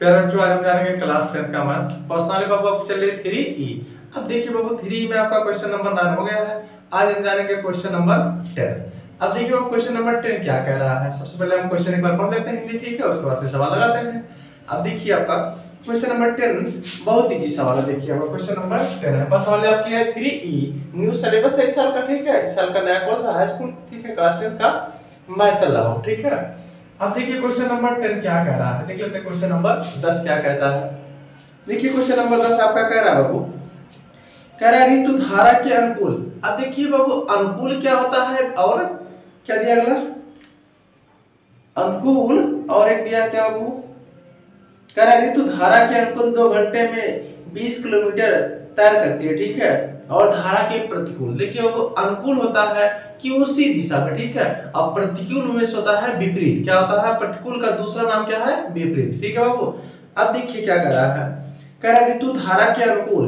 फिर बच्चों आज हम जानेंगे क्लास 10 का मैथ। पर्सनली बाबू अब चल रही 3E। अब देखिए बाबू 3E में आपका क्वेश्चन नंबर 9 हो गया है। आज हम जानेंगे क्वेश्चन नंबर 10। अब देखिए बाबू क्वेश्चन नंबर 10 क्या कह रहा है। सबसे पहले हम क्वेश्चन एक बार पढ़ लेते हैं हिंदी, ठीक है, उसके बाद फिर सवाल लगाते हैं। अब देखिए आपका क्वेश्चन नंबर 10 बहुत इजी सवाल है। देखिए आपका क्वेश्चन नंबर 10 है। बस सवाल आपकी है 3E न्यू सिलेबस है इस साल का, ठीक है, इस साल का नया कोर्स है हाई स्कूल, ठीक है, क्लास 10 का मैथ चल रहा हो, ठीक है। अब देखिए क्वेश्चन नंबर 10 क्या कह रहा है, देख लेते हैं क्वेश्चन नंबर 10 क्या कहता है। देखिए क्वेश्चन नंबर 10 आपका कह रहा है बाबू, कह रहा है ऋतु धारा के अनुकूल। अब देखिए बाबू अनुकूल क्या होता है और क्या दिया अगला, अनुकूल, और एक दिया क्या बाबू, कह रहा है ऋतु धारा के अनुकूल 2 घंटे में 20 किलोमीटर तैर सकती है, ठीक है, और धारा के प्रतिकूल। देखिए बाबू अनुकूल होता है कि उसी दिशा में, ठीक है, और प्रतिकूल में होता है विपरीत। क्या होता है, प्रतिकूल का दूसरा नाम क्या है, विपरीत, ठीक है बाबू। अब देखिए क्या कर रहा है, कह रहा है ऋतु धारा के अनुकूल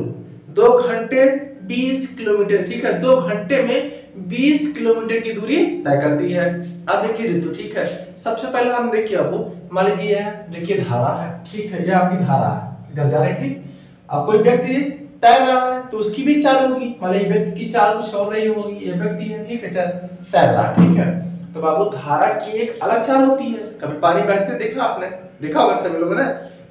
2 घंटे 20 किलोमीटर, ठीक है, 2 घंटे में 20 किलोमीटर की दूरी तय करती है। अब देखिए ऋतु, ठीक है, सबसे पहले हम देखिए बाबू, मान लीजिए देखिए धारा है, ठीक है, ये आपकी धारा है, इधर जा रही, ठीक। अब कोई व्यक्ति तैर रहा है तो उसकी भी चाल होगी, मान लीजिए व्यक्ति की चाल कुछ और रही होगी, ये व्यक्ति है, ठीक है, तैर रहा है, ठीक है। तो बाबू धारा की एक अलग चाल होती है। कभी पानी बहते देखा आपने, देखा होगा सभी लोगों ने,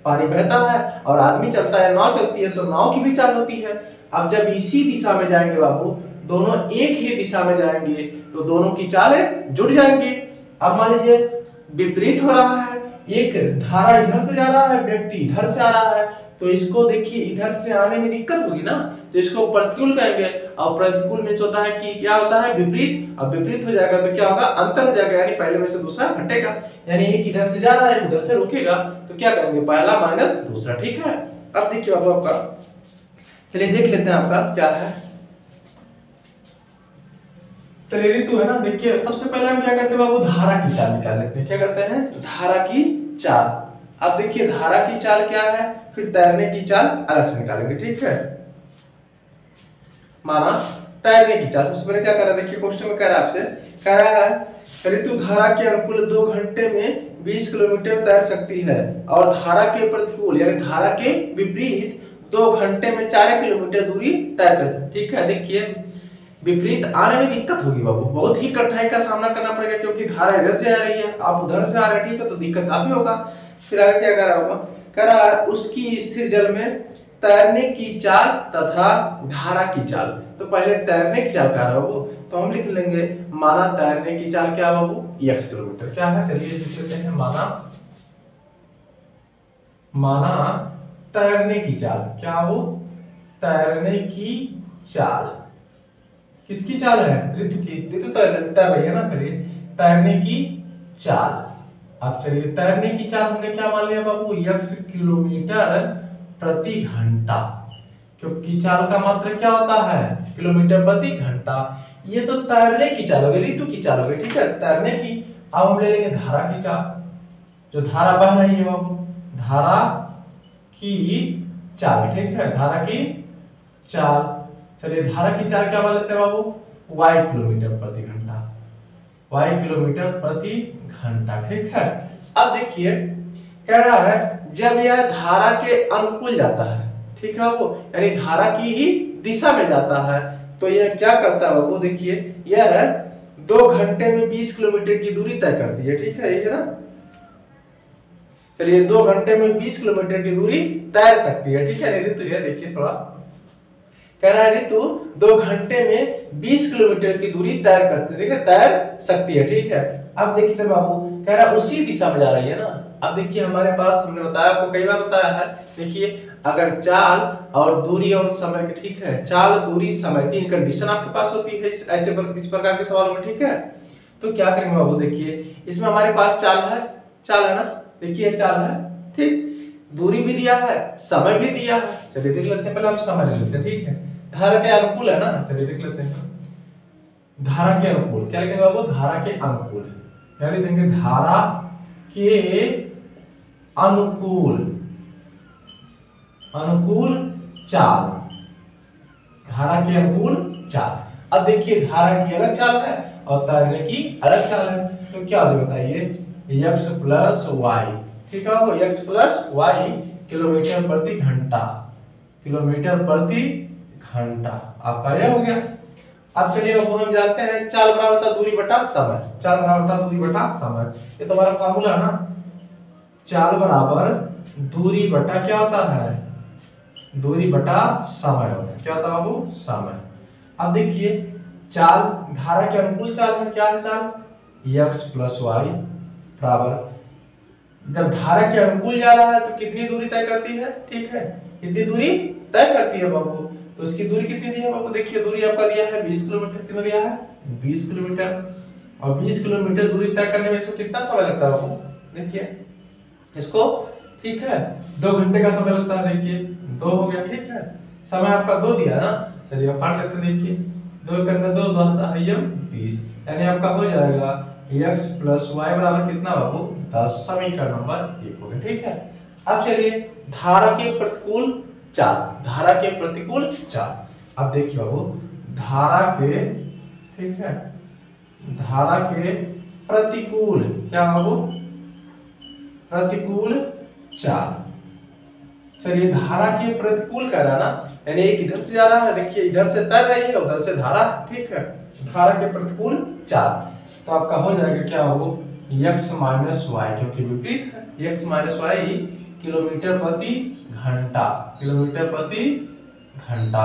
पानी बहता है और आदमी चलता है, नाव चलती है, तो नाव की भी चाल होती है। अब जब इसी दिशा में जाएंगे बाबू, दोनों एक ही दिशा में जाएंगे तो दोनों की चालें जुड़ जाएंगी। अब मान लीजिए विपरीत हो रहा है, एक धारा इधर से जा रहा है, व्यक्ति इधर से आ रहा है, तो इसको देखिए इधर से आने में दिक्कत होगी ना, तो इसको प्रतिकूल कहेंगे। और प्रतिकूल में होता है कि क्या होता है, विपरीत। अब विपरीत हो जाएगा तो क्या होगा, अंतर हो जाएगा, यानी पहले में से दूसरा घटेगा, यानी एक इधर से जा रहा है उधर से रुकेगा, तो क्या करेंगे, पहला माइनस दूसरा, ठीक है। अब देखिए बाबू आपका, चलिए देख लेते हैं आपका क्या है। चलिए ऋतु है ना, देखिए सबसे पहले हम क्या करते हैं बाबू, धारा की चाल निकाल लेते हैं। क्या करते हैं, धारा की चाल। अब देखिए धारा की चाल क्या है, फिर तैरने की चाल अलग से निकालेंगे, ठीक है। माना तैरने की चाल, सबसे पहले क्या कर रहा है, देखिए क्वेश्चन में कह रहा है आपसे, कह रहा है ऋतु धारा के अनुकूल 2 घंटे में 20 किलोमीटर तैर सकती है और धारा के प्रतिकूल यानी धारा के विपरीत 2 घंटे में 4 किलोमीटर दूरी तय कर सकती है, ठीक है। देखिए विपरीत आने में दिक्कत होगी बाबू, बहुत ही कठिनाई का सामना करना पड़ेगा, क्योंकि धारा इधर से आ रही है, आप उधर से आ रहे हैं, ठीक है, तो दिक्कत काफी होगा। फिर आगे क्या कर रहा होगा, कह रहा है उसकी स्थिर जल में तैरने की चाल तथा धारा की चाल। तो पहले तैरने की चाल कह रहा बाबू, तो हम लिख लेंगे माना तैरने की चाल क्या बाबू, x किलोमीटर, क्या है, चलिए लिख लेते हैं, माना तैरने की चाल क्या हो, तैरने की चाल, किसकी चाल है, ऋतु की, ऋतु तैर रही है ना, चलिए तैरने की चाल। अब चलिए तैरने की चाल हमने क्या मान लिया बाबू, x किलोमीटर प्रति घंटा, क्योंकि चाल का मात्रा क्या होता है, किलोमीटर प्रति घंटा। ये तो तैरने की चाल हो गई, ऋतु की चाल हो गई, ठीक है, तैरने की। अब हम ले लेंगे धारा की चाल, जो धारा बह रही है बाबू, धारा की चाल, ठीक है, धारा की चाल। चलिए धारा की चाल क्या मान लेते हैं बाबू, y किलोमीटर प्रति घंटा, y किलोमीटर प्रति घंटा, ठीक है। अब देखिए कह रहा है जब यह धारा के अनुकूल जाता है, ठीक है बाबू, यानी धारा की ही दिशा में जाता है, तो यह क्या करता है बाबू, देखिए यह 2 घंटे में 20 किलोमीटर की दूरी तय करती है, ठीक है, ये है ना। चलिए 2 घंटे में 20 किलोमीटर की दूरी तैर सकती है, ठीक है, ऋतु है, देखिए थोड़ा कह रहा है ऋतु 2 घंटे में 20 किलोमीटर की दूरी तैर करती है, देखिए तैर सकती है, ठीक है। अब देखिए बाबू कह रहा है उसी दिशा में जा रही है ना। अब देखिए हमारे पास, हमने बताया आपको कई बार बताया है, देखिए अगर चाल और दूरी और समय, ठीक है, चाल दूरी समय 3 कंडीशन आपके पास होती है ऐसे इस प्रकार के सवालों में, ठीक है। तो क्या करेंगे बाबू, देखिए इसमें हमारे पास चाल है ना, देखिए चाल है, ठीक, दूरी भी दिया है, समय भी दिया है। चलिए देख लेते हैं, पहले हम समय ले लेते हैं, ठीक है, धारा के अनुकूल है ना, चलिए देख लेते हैं, धारा के अनुकूल क्या लिखेंगे बाबू, धारा के अनुकूल, क्या लिख देंगे, धारा के अनुकूल, अनुकूल चाल, धारा के अनुकूल चाल। अब देखिए धारा की अलग चाल है और तैरने की अलग चाल है, तो क्या हो बताइए, x + y ठीक है बाबू, x प्लस वाई किलोमीटर प्रति घंटा, किलोमीटर प्रति घंटा आपका यह हो गया। अब चलिए बाबू हम जानते हैं चाल बराबर होता दूरी बटा समय, चाल बराबर होता दूरी बटा समय, ये तुम्हारा फार्मूला है ना, चाल बराबर दूरी बटा क्या होता है, दूरी बटा समय होता है, क्या होता है बाबू, समय। अब देखिए चाल धारा के अनुकूल चाल है, क्या है चाल, x प्लस वाई बराबर, जब धारा के अनुकूल जा रहा है तो कितनी दूरी तय करती है, ठीक है, कितनी दूरी तय करती है बाबू, तो उसकी दूरी कितनी दी है बाबू, देखिए दूरी आपका दिया है 20 किलोमीटर, कितना दिया है 20 किलोमीटर, और 20 किलोमीटर दूरी तय करने में इसको कितना समय लगता है बाबू, देखिए इसको, ठीक है 2 घंटे का समय लगता है, देखिए 2 हो गया, ठीक है, समय आपका 2 दिया ना, चलिए आप काट लेते हैं, देखिए 2 करने 2 2 20, यानी आपका हो जाएगा x प्लस वाई बराबर कितना बाबू 10, समीकरण नंबर 1 हो गया, ठीक है। अब चलिए धारा के प्रतिकूल चाल, धारा के प्रतिकूल चाल, अब देखिए बाबू धारा के, ठीक है, धारा के प्रतिकूल क्या बाबू, प्रतिकूल चाल, चलिए धारा के प्रतिकूल कह रहा ना, यानी एक इधर से जा रहा है, देखिए इधर से तर रही है, उधर से धारा, ठीक है, धारा के प्रतिकूल चाल, तो आपका हो जाएगा क्या हो, x माइनस वाई, क्योंकि विपरीत है, x माइनस वाई किलोमीटर प्रति घंटा, किलोमीटर प्रति घंटा।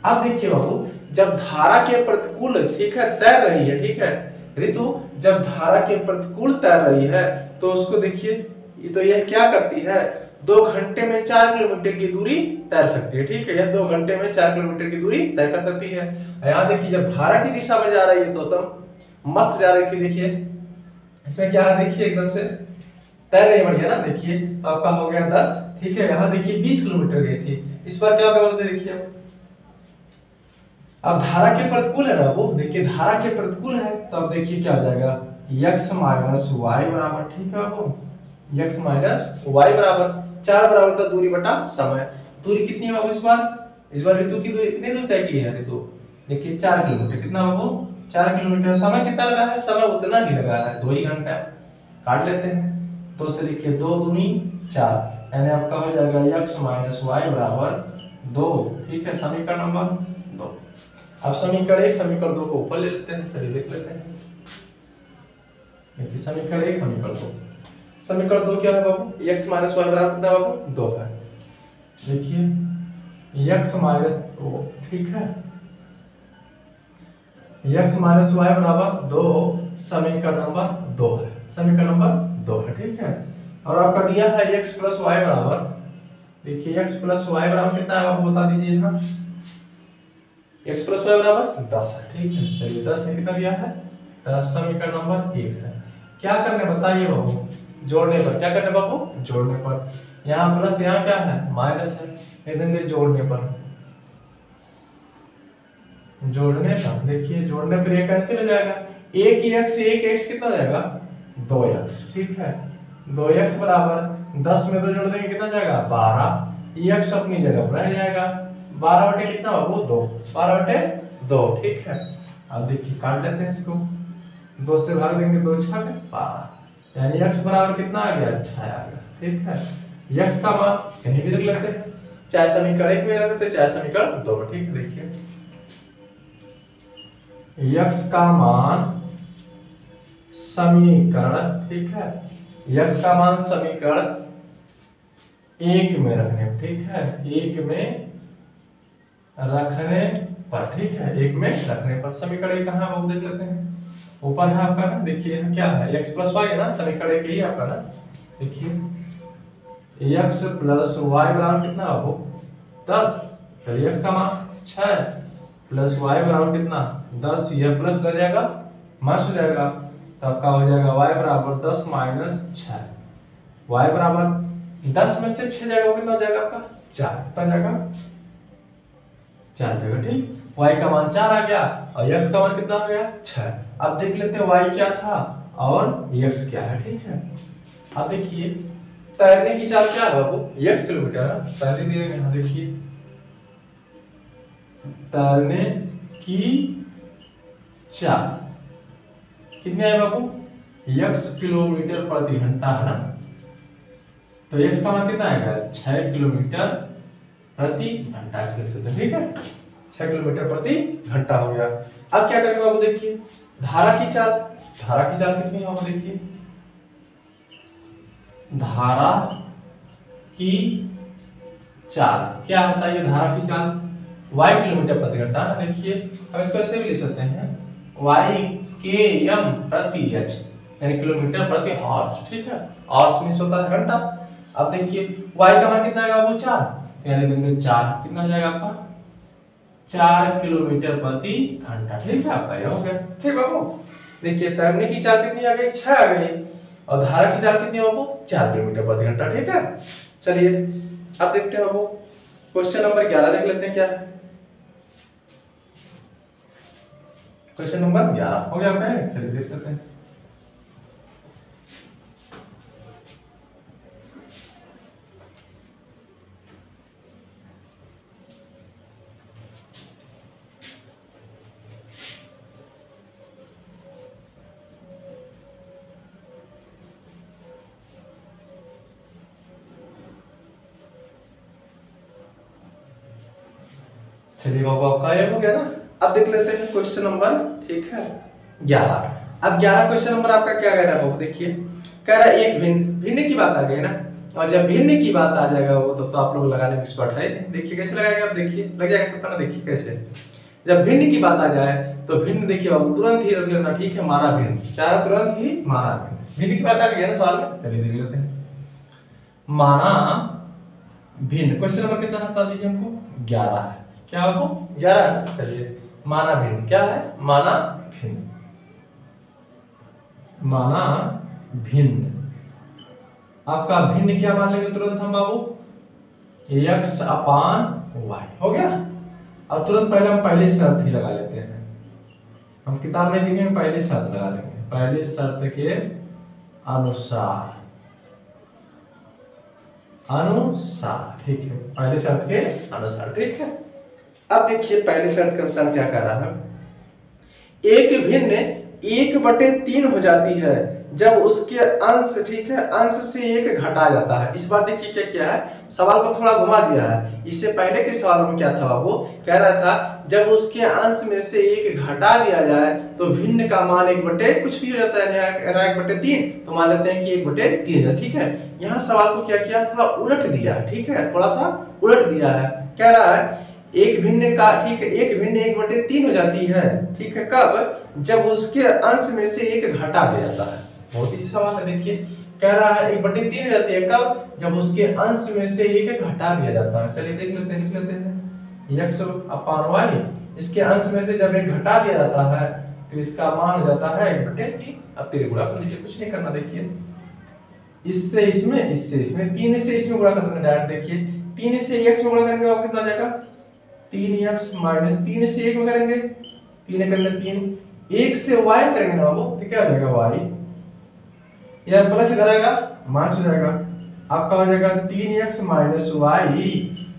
अब देखिए बाबू जब धारा के प्रतिकूल, ठीक है, तैर रही है, ठीक है ऋतु, जब धारा के प्रतिकूल तैर रही है तो उसको देखिए, ये तो यह क्या करती है, 2 घंटे में 4 किलोमीटर की दूरी तैर सकती है, ठीक है, यह 2 घंटे में 4 किलोमीटर की दूरी तय कर सकती है। यहाँ देखिए जब धारा की दिशा में जा रही है तो मस्त जा रही थी, देखिए इसमें क्या है, देखिए एकदम से तैर रही बढ़िया ना, देखिए तो आपका हो गया 10, ठीक है, यहाँ देखिए 20 किलोमीटर गई थी, इस पर क्या होगा बोलते देखिए, अब धारा के प्रतिकूल है ना वो, देखिए धारा के प्रतिकूल है तो अब देखिए क्या हो जाएगा, x माइनस वाई बराबर, ठीक है वो x माइनस वाई बराबर 4 बराबर था दूरी बटा समय, दूरी कितनी है बाबू इस बार ऋतु की दूरी कितनी दूर तय की है ऋतु, देखिए 4 किलोमीटर, कितना बाबू 4 किलोमीटर, समय कितना लगा है, समय उतना ही लगा है 2 ही घंटा, काट लेते हैं, तो से लिखिए 2 दूनी 4, यानी आपका हो जाएगा x माइनस वाई बराबर 2, ठीक है, समीकरण नंबर 2। अब समीकरण 1 समीकरण 2 को ऊपर ले लेते हैं, चलिए देख लेते हैं, देखिए समीकरण 1 समीकरण 2, समीकरण 2 क्या है बाबू, x माइनस वाई बराबर कितना बाबू 2 है, देखिए x माइनस, ठीक है, x माइनस वाई बराबर 2, समीकरण नंबर 2 है, समीकरण नंबर 2 है, ठीक है, और आपका दिया है x प्लस वाई बराबर, देखिए x प्लस वाई बराबर कितना है आपको बता दीजिए, यहाँ x प्लस वाई बराबर 10 है, ठीक है, चलिए 10 है, कितना दिया है 10, समीकरण नंबर 1 है। क्या करने बताइए बाबू, जोड़ने पर, क्या करने बाबू, जोड़ने पर, यहाँ प्लस यहाँ क्या है माइनस है, इधर जोड़ने पर, जोड़ने पर देखिए जोड़ने पर ये कैंसिल हो जाएगा, एक x कितना हो जाएगा 2x, ठीक है, 2x बराबर 10 में 2 जोड़ देंगे कितना जाएगा 12, x अपनी जगह पर रह जाएगा, 12 बटे कितना वो 2, 12 बटे 2, ठीक है। अब देखिए काट लेते हैं इसको, 2 से भाग देंगे 2 छक 12, यानी x बराबर कितना आ गया 6 आ गया, ठीक है, x का मान कहीं भी रख लेते हैं, चाहे समीकरण 1 में रख लेते हैं चाहे समीकरण 2 में, ठीक है, देखिए x का मान समीकरण, ठीक है, x का मान समीकरण 1 में रखने, ठीक है, 1 में रखने पर, ठीक है, 1 में रखने पर, समीकरण कहाँ है वो देख लेते हैं, ऊपर है आपका ना, देखिए क्या है x प्लस वाई है ना, समीकरण 1 ही आपका ना, देखिए x प्लस वाई बराबर कितना आपको 10, चलिए x का मान 6 प्लस वाई बराबर कितना 10, यह प्लस कर जाएगा माइनस हो जाएगा, तो आपका हो जाएगा y बराबर 10 माइनस 6, y बराबर 10 में से 6 जाएगा कितना हो जाएगा आपका 4, कितना जाएगा 4 जाएगा, ठीक, y का मान 4 आ गया और x का मान कितना आ गया 6। अब देख लेते हैं y क्या था और x क्या है, ठीक है। अब देखिए तैरने की चाल क्या है बाबू, x किलोमीटर है, पहले दिए गए, देखिए तैरने की चाल कितनी है बाबू, x किलोमीटर प्रति घंटा है ना, तो x का मान कितना आएगा 6 किलोमीटर प्रति घंटा ऐसे लिख सकते हैं, ठीक है। 6 किलोमीटर प्रति घंटा हो गया। अब क्या करेंगे बाबू, देखिए धारा की चाल, धारा की चाल कितनी है बाबू, देखिए धारा की चाल क्या होता है, ये धारा की चाल y किलोमीटर प्रति घंटा ना। देखिए अब इसको ऐसे भी लिख सकते हैं y km प्रति h यानी किलोमीटर प्रति हॉर्स, ठीक है। हॉर्स मींस होता है घंटा। अब देखिए y का मान कितना आएगा वो 4 यानी देंगे 4, कितना हो जाएगा आपका 4 किलोमीटर प्रति घंटा, ठीक है। आपका ये हो गया, ठीक है बाबू। देखिए तैरने की चाल कितनी आ गई 6 आ गई और धारा की चाल कितनी है बाबू 4 किलोमीटर प्रति घंटा, ठीक है। चलिए अब देखते हैं बाबू क्वेश्चन नंबर 11 देख लेते हैं क्या है। क्वेश्चन नंबर 11 हो गया आपका, चलिए देख लेते हैं। चलिए बाबू आपका ये हो गया ना। अब देख लेते हैं क्वेश्चन नंबर, ठीक है 11। अब 11 क्वेश्चन नंबर आपका क्या कह रहा है बाबू, देखिए कह रहा है एक भिन्न, भिन्न की बात आ गई ना, और जब भिन्न की बात आ जाएगा वो तब तो आप लोग लगाने में एक्सपर्ट है। देखिए कैसे लगाएंगे आप, देखिए लग जाएगा सबका ना। देखिए कैसे, जब भिन्न की बात आ जाए तो भिन्न देखिए बाबू तुरंत ही रख लेना, ठीक है। माना भिन्न, चाहे तुरंत ही माना भिन्न, भिन्न की बात आ गई ना सवाल में। चलिए देख लेते हैं माना भिन्न। क्वेश्चन नंबर कितना बता दीजिए हमको, 11 है। क्या आपको 11? चलिए माना भिन्न क्या है, माना भिन्न, माना भिन्न। आपका भिन्न क्या मान लेंगे तुरंत हम बाबू, x अपान y हो गया। अब तुरंत पहले हम पहली शर्त ही लगा लेते हैं, हम किताब में देखेंगे पहली शर्त लगा लेंगे, पहली शर्त के अनुसार, अनुसार, ठीक है। पहली शर्त के अनुसार, ठीक है। अब देखिए पहली शर्त के अनुसार क्या कह रहा है, एक भिन्न 1/3 हो जाती है जब उसके अंश, ठीक है, अंश से 1 घटा जाता है। इस बार देखिए क्या क्या है, सवाल को थोड़ा घुमा दिया है। इससे पहले के सवालों में क्या था बाबू, कह रहा था जब उसके अंश में से 1 घटा दिया जाए तो भिन्न का मान 1/ कुछ भी हो जाता है, 1/3, तो मान लेते हैं कि 1/3 है, ठीक है। यहाँ सवाल को क्या किया, थोड़ा उलट दिया है, ठीक है, थोड़ा सा उलट दिया है। कह रहा है एक भिन्न का, ठीक है, एक भिन्न 1/3 हो जाती है, ठीक है, कब, जब उसके अंश में से 1 घटा दिया जाता है। बहुत ही सवाल है, देखिए कह रहा है 1/3 हो जाती है कब, जब उसके अंश में से 1 घटा दिया जाता है। चलिए देख लेते हैं, लिख लेते हैं x अपान y, इसके अंश में से जब 1 घटा दिया जाता है तो इसका मान हो जाता है 1/3। अब 3 गुणा कर लीजिए, कुछ नहीं करना, देखिए इससे इसमें, इससे इसमें, 3 से इसमें गुणा कर देना डायरेक्ट। देखिए 3 से x में गुणा करेंगे आपको कितना आ जाएगा, 3x माइनस 3 से 1 में करेंगे, 3 करने 3, 1 से y करेंगे ना बाबू तो क्या हो जाएगा y, या प्लस इधर आएगा माइनस हो जाएगा। आपका हो जाएगा 3x माइनस y,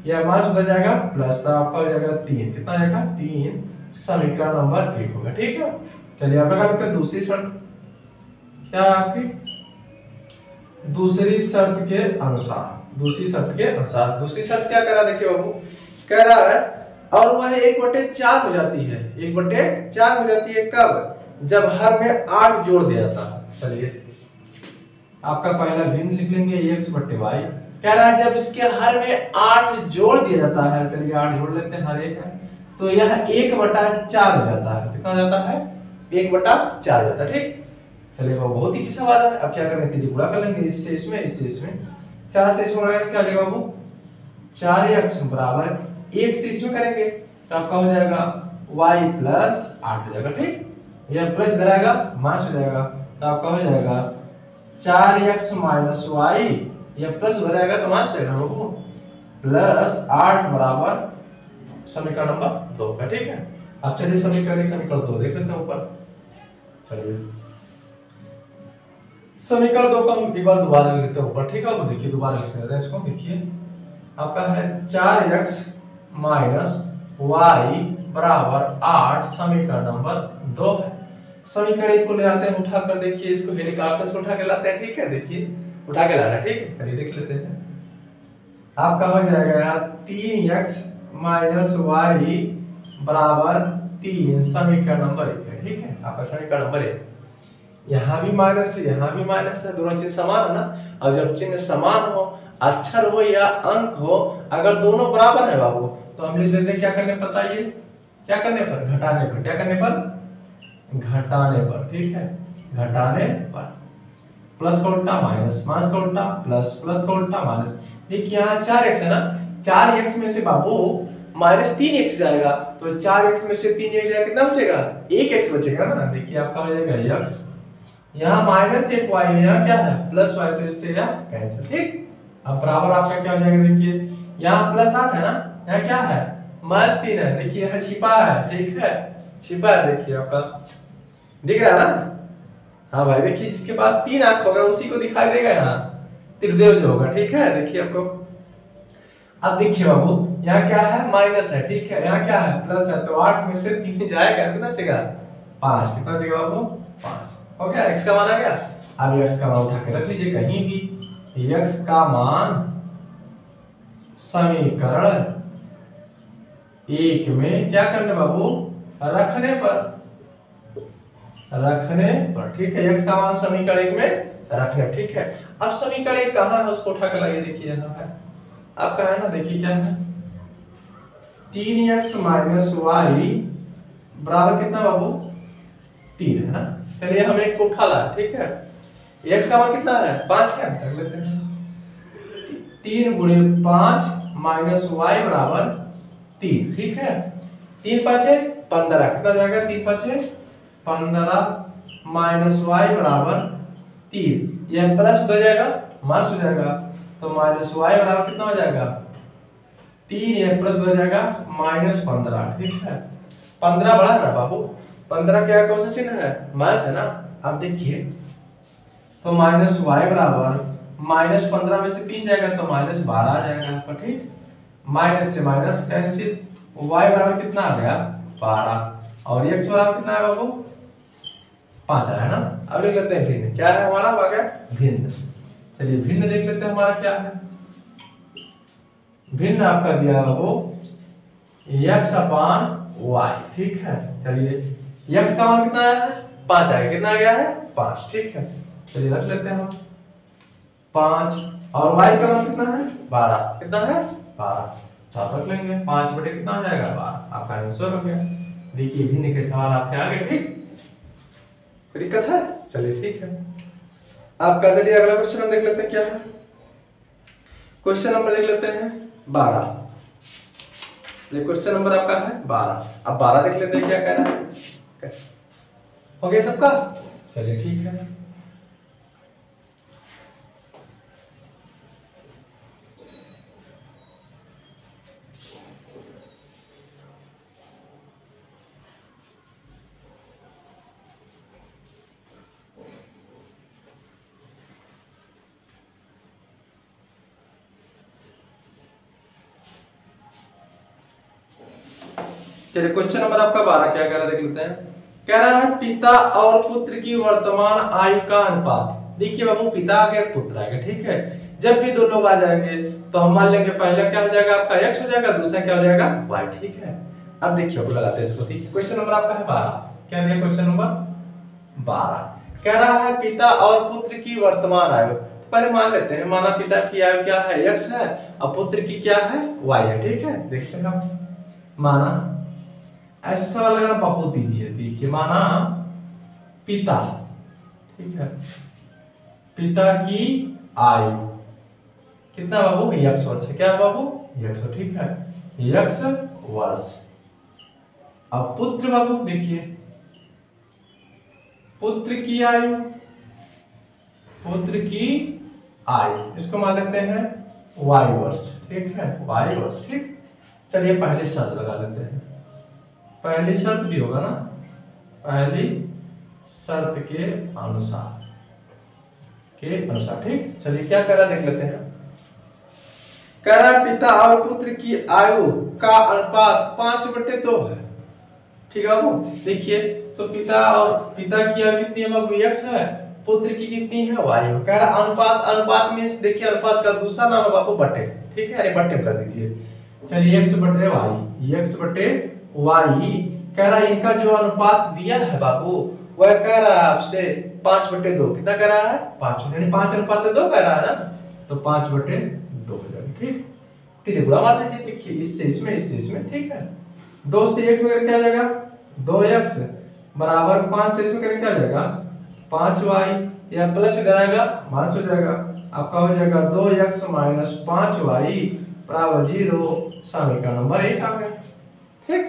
या माइनस उधर जाएगा प्लस, तो आपका हो जाएगा 3, कितना आ जाएगा 3, समीकरण नंबर 1 होगा, ठीक है। चलिए आप लगा लेते हैं दूसरी शर्त, क्या है आपकी दूसरी शर्त के अनुसार, दूसरी शर्त के अनुसार। दूसरी शर्त क्या कह रहा है, देखिए बाबू कह रहा है और वह 1/4 हो जाती है, 1/4 हो जाती है कब, जब हर में 8 जोड़ दिया जाता है। चलिए आपका पहला भिन्न लिख लेंगे x/y, कह रहा है जब इसके हर में 8 जोड़ दिया जाता है। चलिए 8 जोड़ लेते हैं, हर एक है, तो यह 1/4 हो जाता है। कितना हो जाता है, 1/4 हो जाता है, ठीक। चलिए वो बहुत ही सवाल है। अब क्या करेंगे, 3 गुणा कर लेंगे, इससे इसमें, इससे इसमें, 4 से इसमें गुणा करके क्या आ जाएगा बाबू 4x बराबर 1 से इसमें करेंगे तो आपका हो जाएगा y + 8 हो जाएगा, ठीक। यह प्लस इधर आएगा माइनस हो जाएगा, तो आपका हो जाएगा 4x माइनस y, यह प्लस उधर आएगा तो माइनस हो जाएगा बाबू, +8 बराबर समीकरण नंबर 2 का, ठीक है। अब चलिए समीकरण 1 समीकरण 2 देख लेते हैं ऊपर। चलिए समीकरण 2 को हम एक बार दोबारा लिख लेते हैं ऊपर, ठीक है। वो देखिए दोबारा लिख लेते हैं इसको, देखिए आपका है 4x माइनस y बराबर 8, समीकरण नंबर 2 है। समीकरण 1 को ले आते हैं उठाकर, देखिए इसको निकालकर से उठा के लाते हैं, ठीक है। देखिए उठा के ला रहा है, ठीक है। चलिए देख लेते हैं। आपका हो जाएगा यहाँ 3x माइनस वाई बराबर 3, समीकरण नंबर 1 है, ठीक है। आपका समीकरण नंबर 1, यहाँ भी माइनस है, यहाँ भी माइनस है, दोनों चीज समान है ना। और जब चिन्ह समान हो, अक्षर हो या अंक हो, अगर दोनों बराबर है बाबू, तो हम लिख देते हैं क्या करने पर, बताइए क्या करने पर, घटाने पर। क्या करने पर, घटाने पर, ठीक है। घटाने पर प्लस का उल्टा माइनस, माइनस का उल्टा प्लस, प्लस का उल्टा माइनस। देखिए यहाँ 4x है ना, 4x में से बाबू माइनस 3x जाएगा, तो 4x में से 3x जाएगा, कितना बचेगा, 1x बचेगा ना। देखिए आपका हो जाएगा x, यहाँ माइनस 1y है, यहाँ क्या है प्लस y, तो इससे यह कैंसिल, ठीक। अब बराबर आपका क्या हो जाएगा, देखिए यहाँ प्लस 8 है ना, यहाँ क्या है माइनस 3 है, देखिए यहाँ छिपा है, ठीक है, छिपा है, देखिए आपका दिख रहा है ना। हाँ भाई देखिए, जिसके पास 3 आंख होगा उसी को दिखाई देगा यहाँ त्रिदेव जो होगा, ठीक है। देखिए आपको, अब देखिए बाबू यहाँ क्या है माइनस है, ठीक है, यहाँ क्या है प्लस है, तो 8 में से 3 जाएगा, कितना बचेगा 5, कितना बचेगा बाबू 5, हो गया। x का मान आ गया। अब x का मान उठा के रख लीजिए कहीं भी, x का मान समीकरण 1 में क्या करने बाबू, रखने पर, रखने पर, ठीक है। x का मान समीकरण 1 में रखने, ठीक है। अब समीकरण 1 कहाँ है उसको उठा कर लाइए, देखिए यहाँ है आपका, है ना, देखिए क्या है 3x माइनस वाई बराबर कितना बाबू 3 है ना। चलिए हम एक को उठा ला, ठीक है। x का मान कितना है 5 है, रख लेते हैं 3 गुणे 5 माइनस वाई बराबर 3, ठीक है। 3 5 15, कितना जाएगा 3 5 15 माइनस वाई बराबर 3, यह प्लस हो जाएगा माइनस हो जाएगा, तो माइनस वाई बराबर कितना हो जाएगा 3, यह प्लस हो जाएगा माइनस 15, ठीक है। 15 बड़ा है ना बाबू, 15 क्या कौन सा चिन्ह है माइनस है ना। अब देखिए तो माइनस वाई बराबर माइनस 15 में से 3 जाएगा तो माइनस 12 आ जाएगा आपका, ठीक। माइनस से माइनस कैंसिल, वाई बराबर कितना आ गया 12, और x बराबर कितना है बाबू 5 आया ना। अब लिख लेते हैं भिन्न, क्या है हमारा आ गया भिन्न। चलिए भिन्न देख लेते हैं हमारा क्या है। भिन्न आपका दिया बाबू x अपान y, ठीक है। चलिए x का मान कितना आया है 5 आया, कितना आ गया है 5, ठीक है। चलिए रख लेते हैं हम 5, और y का मान कितना है 12, कितना है 12, तो आप रख लेंगे 5 बटे कितना हो जाएगा 12, आपका आंसर हो गया। देखिए भिन्न के सवाल आपके आगे, ठीक, कोई दिक्कत है। चलिए ठीक है आपका। चलिए अगला क्वेश्चन हम देख लेते हैं क्या है। क्वेश्चन नंबर देख लेते हैं 12, ये क्वेश्चन नंबर आपका है 12। अब 12 देख लेते हैं क्या कह रहा है, हो गया सबका। चलिए ठीक है, चलिए क्वेश्चन नंबर आपका 12 क्या कह रहा है देख लेते हैं। कह रहा है पिता और पुत्र की वर्तमान आयु का अनुपात। देखिए बाबू पिता आगे पुत्र आगे, ठीक है। जब भी दो लोग आ जाएंगे तो हम मान लेंगे पहला क्या हो जाएगा आपका x हो जाएगा, दूसरा क्या हो जाएगा y, ठीक है। अब देखिए अब लगाते हैं इसको, ठीक है। क्वेश्चन नंबर आपका है 12, क्या दिया क्वेश्चन नंबर 12। कह रहा है पिता और पुत्र की वर्तमान आयु। तो पहले मान लेते हैं, माना पिता की आयु क्या है x है और पुत्र की क्या है y है, ठीक है। देखते हैं हम, माना ऐसे सवाल लगाना बहुत इजी है। देखिए माना पिता, ठीक है, पिता की आयु कितना बाबू x वर्ष है, क्या बाबू x, ठीक है, x वर्ष। अब पुत्र बाबू देखिए पुत्र की आयु, पुत्र की आयु इसको मान लेते हैं y वर्ष, ठीक है, y वर्ष, ठीक। चलिए पहले शर्त लगा लेते हैं, पहली शर्त भी होगा ना, पहली शर्त के अनुसार, ठीक। चलिए क्या कह रहा देख लेते हैं। कह रहा है पिता और पुत्र की आयु का अनुपात 5/2 है, ठीक है बाबू। देखिए तो पिता की आयु कितनी है बाबू x है, पुत्र की कितनी है वाई। कह रहा अनुपात, अनुपात मींस देखिए अनुपात का दूसरा नाम है बापू बटे, ठीक है, अरे बटे कर दीजिए। चलिए x बटे वाई, x बटे वाई। कह रहा इनका जो अनुपात दिया है बापू वह कह रहा है आपसे 5/2। कितना कह रहा है 5, यानी 5:2 कह रहा है ना, तो 5/2 हो जाएगा। ठीक, तीन गुणा मार दीजिए, देखिए इससे इसमें, इससे इसमें, ठीक है। 2 से x वगैरह क्या आ जाएगा 2x बराबर 5 से इसमें करके क्या आ जाएगा 5y, या प्लस इधर आएगा माइनस हो जाएगा, आपका हो जाएगा 2x - 5y बराबर 0। समीकरण नंबर 1 आ गया। ठीक,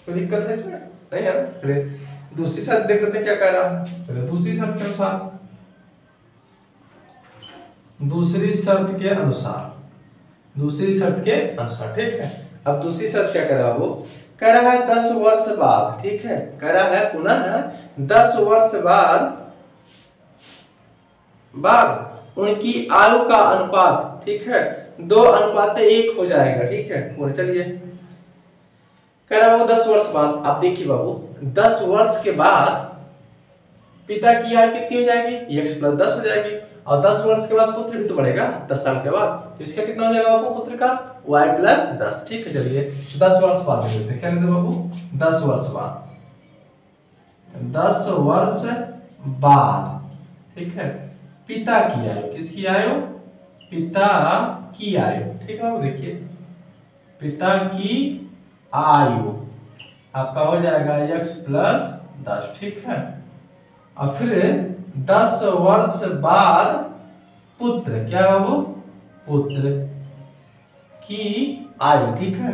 कोई दिक्कत है इसमें नहीं है ना। चलिए दूसरी शर्त देख लेते हैं क्या कह रहा है। चलिए दूसरी शर्त के अनुसार, दूसरी शर्त के अनुसार, दूसरी शर्त के अनुसार, ठीक है। अब दूसरी शर्त क्या कह रहा है वो, कह रहा है 10 वर्ष बाद, ठीक है, कह रहा है पुनः 10 वर्ष बाद उनकी आयु का अनुपात, ठीक है, 2:1 हो जाएगा। ठीक है, पूरे चलिए कह रहा है वो 10 वर्ष बाद। आप देखिए बाबू 10 वर्ष के बाद पिता की आयु कितनी हो जाएगी x + 10 हो जाएगी, और 10 वर्ष के बाद पुत्र भी तो बढ़ेगा 10 साल के बाद, तो इसका कितना हो जाएगा बाबू पुत्र का y + 10। ठीक है, चलिए 10 वर्ष बाद देते हैं, क्या कहते हैं बाबू 10 वर्ष बाद, 10 वर्ष बाद, ठीक है, पिता की आयु, किसकी आयु पिता की आयु, ठीक है बाबू। देखिए पिता की आयु आपका हो जाएगा x + 10, ठीक है। और फिर 10 वर्ष बाद पुत्र, क्या बाबू पुत्र की आयु, ठीक है।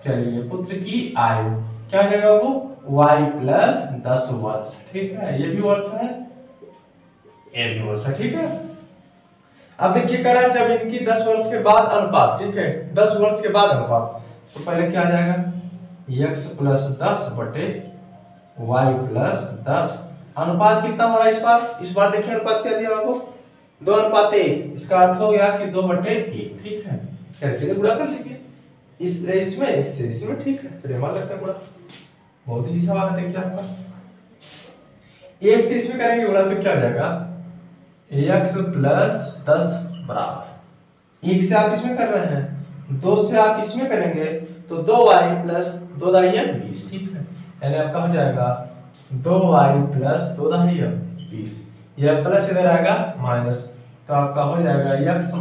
चलिए पुत्र की आयु क्या हो जाएगा बाबू y + 10 वर्ष, ठीक है, ये भी वर्ष है, ये भी वर्ष है, ठीक है। अब देखिए कह रहा है जब इनकी 10 वर्ष के बाद अनुपात, ठीक है, 10 वर्ष के बाद अनुपात, तो पहले क्या आ जाएगा x + 10 बटे y + 10। अनुपात कितना हो रहा है इस बार देखिए अनुपात क्या दिया आपको 2:1, इसका अर्थ हो गया कि 2/1, ठीक है। चलिए गुणा कर लीजिए इसमें, इससे इसमें, ठीक है। चलिए मान लेते हैं गुणा, बहुत ही सवाल है। देखिए आपका 1 से इसमें करेंगे गुणा तो क्या हो जाएगा x + 10 बराबर 1 से आप इसमें कर रहे हैं, 2 से आप इसमें करेंगे तो 2y + 2 दाहिया 20, ठीक है, यानी आपका हो जाएगा 2y + 2 दाहिया 20, यह प्लस इधर आएगा माइनस, तो आपका हो जाएगा x -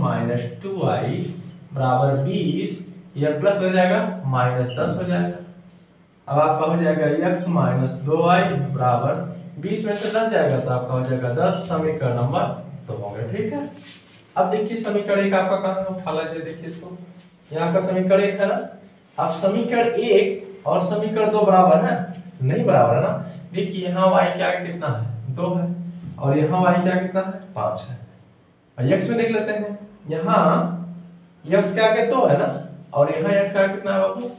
2y बराबर 20, यह प्लस हो जाएगा -10 हो जाएगा। अब आपका हो जाएगा x - 2y बराबर 20 में से 10 जाएगा तो आपका हो जाएगा 10। समीकरण नंबर 2 हो गया, ठीक है। अब देखिए समीकरण 1 आपका कहां है, उठा लीजिए, देखिए इसको, यहाँ का समीकरण 1 है ना। अब समीकरण 1 और समीकरण 2 बराबर है नहीं, बराबर है ना। देखिए यहाँ y क्या कितना है 2 है, और यहाँ y क्या कितना है 5 है। और x में देख लेते हैं, यहाँ x क्या के 2 है ना, और यहाँ x क्या कितना है बाबू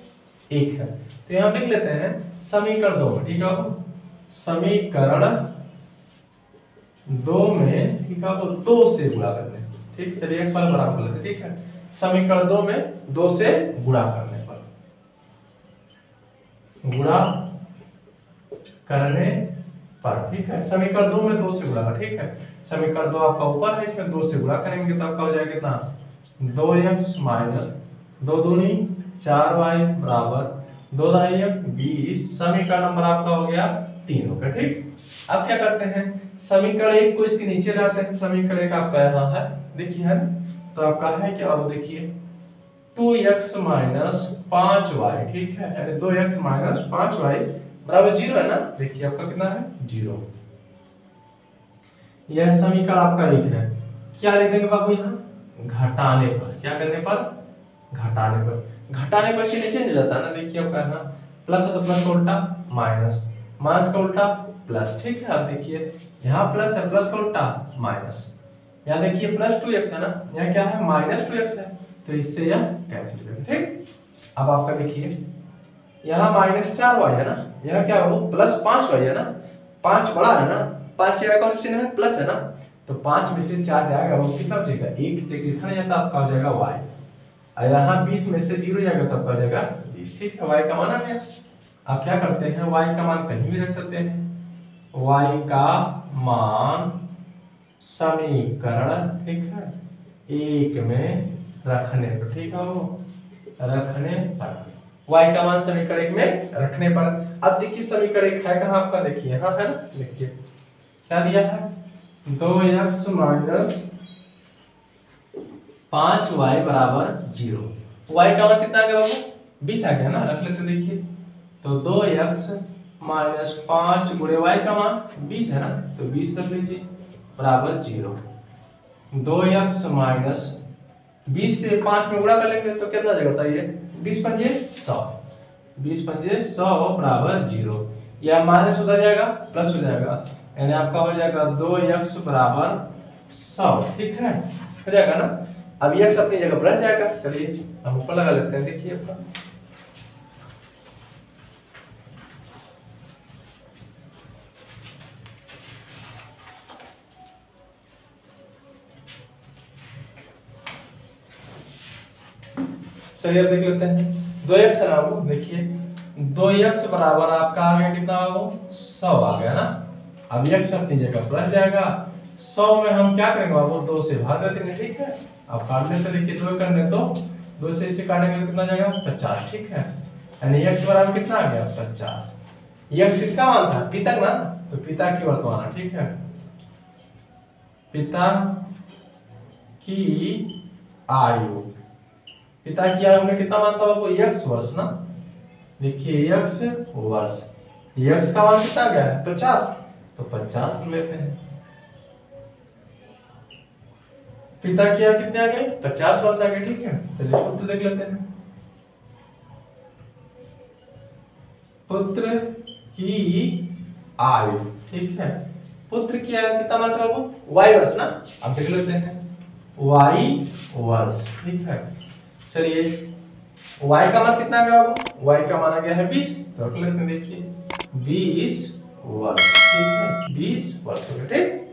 1 है, तो यहाँ लिख लेते हैं समीकरण 2 में, ठीक है बाबू, समीकरण 2 में, ठीक है बाबू 2 से गुणा करने, ठीक, चलिए x वाला बराबर कर लेते हैं, ठीक है। समीकरण 2 में 2 से गुणा करने पर, गुणा करने पर, ठीक है, समीकरण 2 में 2 से गुणा, ठीक है। समीकरण 2 आपका ऊपर है, इसमें 2 से गुणा करेंगे तो आपका हो जाएगा कितना 2x - 2 दूनी 4y बराबर 2 दाहिया 20। समीकरण नंबर आपका हो गया 3 हो गया, ठीक। अब क्या करते हैं समीकरण 1 को इसके नीचे लाते हैं, समीकरण 1 आपका यहाँ है, देखिए है, तो आपका है क्या बाबू, देखिए 2x - 5y, ठीक है, यानी 2x - 5y बराबर 0 है ना। देखिए आपका कितना है 0। यह समीकरण आपका 1 है। क्या लिख देंगे बाबू यहाँ घटाने पर, क्या करने पर घटाने पर, घटाने पर चिन्ह चेंज हो जाता है ना। देखिए आपका यहाँ प्लस है तो प्लस का उल्टा माइनस, माइनस का उल्टा प्लस, ठीक है। अब देखिए यहाँ प्लस है, प्लस का उल्टा माइनस, यहाँ देखिए प्लस 2x है ना, यहाँ क्या है -2x है, तो इससे यह कैंसिल करें, ठीक। अब आपका देखिए यहाँ -4y है ना, यहाँ क्या हो +5y है ना, 5 बड़ा है ना, 5 की जगह कौन सा चिन्ह है प्लस है ना, तो 5 में से 4 जाएगा वो कितना बचेगा 1, तो लिखा नहीं जाता, आपका हो जाएगा y, और यहाँ 20 में से 0 जाएगा तो आपका हो जाएगा 20, ठीक है। y का मान आ गया। आप क्या करते हैं y का मान कहीं भी रख सकते हैं, y का मान समीकरण, ठीक है, 1 में रखने पर, ठीक है, वो रखने पर y का मान समीकरण 1 में रखने पर। अब देखिए समीकरण 1 है कहाँ आपका, देखिए हाँ है ना, देखिए क्या दिया है, 2x माइनस 5y बराबर 0। y का मान कितना आ गया बाबू, 20 आ गया ना, रख लेते देखिए। तो 2x माइनस 5 गुणे y का मान 20 है ना, तो 20 रख लीजिए बराबर 0। 2x माइनस 20 से 5 में गुणा कर लेंगे तो कितना जाएगा बताइए, 20 पंजे 100, 20 पंजे 100 बराबर 0। यह माइनस उधर जाएगा प्लस हो जाएगा, यानी आपका हो जाएगा 2x बराबर 100, ठीक है, हो जाएगा ना। अब x अपनी जगह पर रह जाएगा, चलिए हम ऊपर लगा लेते हैं, देखिए अपना चलिए अब देख लेते हैं 2x है ना, वो देखिए 2x बराबर आपका आ गया कितना, वो 100 आ गया ना। अब x अपनी जगह पर रह जाएगा, 100 में हम क्या करेंगे बाबू, 2 से भाग देंगे, ठीक है। अब काट लेते देखिए, 2 करने तो 2 से इसे काटेंगे तो कितना जाएगा 50, ठीक है, यानी x बराबर कितना आ गया 50। x किसका मान था, पिता ना, तो पिता की वर्तमान, ठीक है, पिता की आयु, पिता की आयु हमने कितना मान था बाबू, x वर्ष ना, देखिए x वर्ष, x का मान कितना गया है 50, तो 50 लेते हैं। पिता की आयु कितने आ गए, 50 वर्ष आ गए, ठीक है। चलिए पुत्र देख लेते हैं, पुत्र की आयु, ठीक है, पुत्र की आयु कितना मान था बाबू, y वर्ष ना, अब देख लेते हैं y वर्ष, ठीक है। चलिए y का मान कितना आ गया बाबू, y का मान आ गया है 20, तो रख लेते हैं देखिए 20 वर्ष, ठीक है, 20 वर्ष हो गए, ठीक।